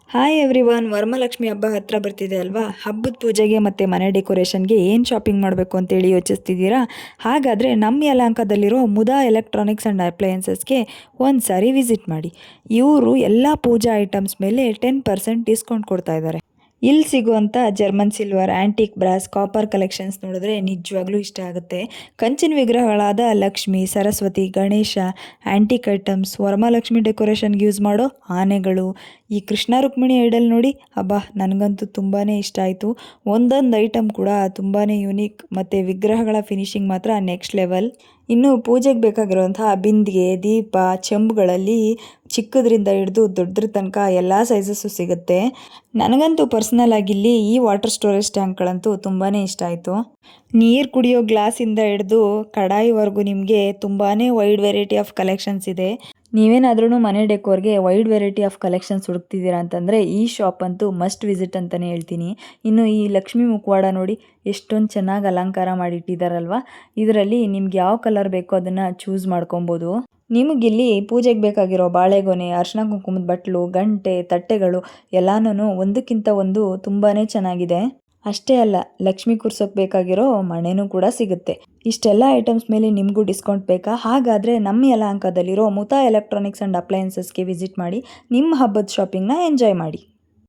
Hi everyone, Varamahalakshmi ಹಬ್ಬ ಹತ್ರ ಬರ್ತಿದೆ ಅಲ್ವಾ? ಹಬ್ಬದ ಪೂಜೆಗೆ ಮತ್ತು ಮನೆ ಡೆಕೋರೇಷನ್ಗೆ ಏನು ಶಾಪಿಂಗ್ ಮಾಡಬೇಕು ಅಂತೇಳಿ ಯೋಚಿಸ್ತಿದ್ದೀರಾ? ಹಾಗಾದರೆ ನಮ್ಮ ಯಲಹಂಕದಲ್ಲಿರೋ ಮುದಾ ಎಲೆಕ್ಟ್ರಾನಿಕ್ಸ್ ಆ್ಯಂಡ್ ಅಪ್ಲಯನ್ಸಸ್ಗೆ ಒಂದು ಸಾರಿ ವಿಸಿಟ್ ಮಾಡಿ. ಇವರು ಎಲ್ಲ ಪೂಜಾ ಐಟಮ್ಸ್ ಮೇಲೆ 10% ಡಿಸ್ಕೌಂಟ್ ಕೊಡ್ತಾ ಇದ್ದಾರೆ. ಇಲ್ಲಿ ಸಿಗುವಂಥ German silver, antique brass, copper collections ನೋಡಿದ್ರೆ ನಿಜವಾಗ್ಲೂ ಇಷ್ಟ ಆಗುತ್ತೆ. ಕಂಚಿನ ವಿಗ್ರಹಗಳಾದ ಲಕ್ಷ್ಮಿ, ಸರಸ್ವತಿ, ಗಣೇಶ, ಆ್ಯಂಟಿಕ್ ಐಟಮ್ಸ್, ವರಮಹಾಲಕ್ಷ್ಮಿ ಡೆಕೋರೇಷನ್ಗೆ ಯೂಸ್ ಮಾಡೋ ಆನೆಗಳು, ಈ ಕೃಷ್ಣ ರುಕ್ಮಿಣಿ ಐಡಲ್ ನೋಡಿ, ಅಬ್ಬಾ ನನಗಂತೂ ತುಂಬಾ ಇಷ್ಟ ಆಯಿತು. ಒಂದೊಂದು ಐಟಮ್ ಕೂಡ ತುಂಬಾ ಯುನೀಕ್ ಮತ್ತು ವಿಗ್ರಹಗಳ ಫಿನಿಶಿಂಗ್ ಮಾತ್ರ ನೆಕ್ಸ್ಟ್ ಲೆವೆಲ್. ಇನ್ನು ಪೂಜೆಗೆ ಬೇಕಾಗಿರುವಂತಹ ಬಿಂದಿಗೆ, ದೀಪ, ಚೆಂಬುಗಳಲ್ಲಿ ಚಿಕ್ಕದ್ರಿಂದ ಹಿಡಿದು ದೊಡ್ಡದ್ರ ತನಕ ಎಲ್ಲ ಸೈಜಸ್ಸು ಸಿಗುತ್ತೆ. ನನಗಂತೂ ಪರ್ಸ್ನಲ್ ಆಗಿ ಇಲ್ಲಿ ಈ ವಾಟರ್ ಸ್ಟೋರೇಜ್ ಟ್ಯಾಂಕ್ಗಳಂತೂ ತುಂಬಾ ಇಷ್ಟ ಆಯಿತು. ನೀರು ಕುಡಿಯೋ ಗ್ಲಾಸಿಂದ ಹಿಡಿದು ಕಡಾಯಿವರೆಗೂ ನಿಮಗೆ ತುಂಬಾ ವೈಡ್ ವೆರೈಟಿ ಆಫ್ ಕಲೆಕ್ಷನ್ಸ್ ಇದೆ. ನೀವೇನಾದ್ರೂ ಮನೆ ಡೆಕೋರ್ಗೆ ವೈಡ್ ವೆರೈಟಿ ಆಫ್ ಕಲೆಕ್ಷನ್ಸ್ ಹುಡುಕ್ತಿದ್ದೀರಾ ಅಂತಂದರೆ ಈ ಶಾಪ್ ಅಂತೂ ಮಸ್ಟ್ ವಿಸಿಟ್ ಅಂತಲೇ ಹೇಳ್ತೀನಿ. ಇನ್ನು ಈ ಲಕ್ಷ್ಮಿ ಮುಖವಾಡ ನೋಡಿ ಎಷ್ಟೊಂದು ಚೆನ್ನಾಗಿ ಅಲಂಕಾರ ಮಾಡಿಟ್ಟಿದ್ದಾರಲ್ವ. ಇದರಲ್ಲಿ ನಿಮ್ಗೆ ಯಾವ ಕಲರ್ ಬೇಕೋ ಅದನ್ನು ಚೂಸ್ ಮಾಡ್ಕೊಬೋದು. ನಿಮಗಿಲ್ಲಿ ಪೂಜೆಗೆ ಬೇಕಾಗಿರೋ ಬಾಳೆಗೊನೆ, ಅರಿಶಿನ ಕುಂಕುಮದ ಬಟ್ಲು, ಗಂಟೆ, ತಟ್ಟೆಗಳು ಎಲ್ಲನೂ ಒಂದಕ್ಕಿಂತ ಒಂದು ತುಂಬಾ ಚೆನ್ನಾಗಿದೆ. ಅಷ್ಟೇ ಅಲ್ಲ, ಲಕ್ಷ್ಮಿ ಕೂರ್ಸೋಕೆ ಬೇಕಾಗಿರೋ ಮಣೆನೂ ಕೂಡ ಸಿಗುತ್ತೆ. ಇಷ್ಟೆಲ್ಲ ಐಟಮ್ಸ್ ಮೇಲೆ ನಿಮಗೂ ಡಿಸ್ಕೌಂಟ್ ಬೇಕಾ? ಹಾಗಾದರೆ ನಮ್ಮ ಯಲಹಂಕದಲ್ಲಿರೋ ಮುತಾ ಎಲೆಕ್ಟ್ರಾನಿಕ್ಸ್ ಆ್ಯಂಡ್ ಅಪ್ಲಯನ್ಸಸ್ಗೆ ವಿಸಿಟ್ ಮಾಡಿ ನಿಮ್ಮ ಹಬ್ಬದ ಶಾಪಿಂಗ್ನ ಎಂಜಾಯ್ ಮಾಡಿ.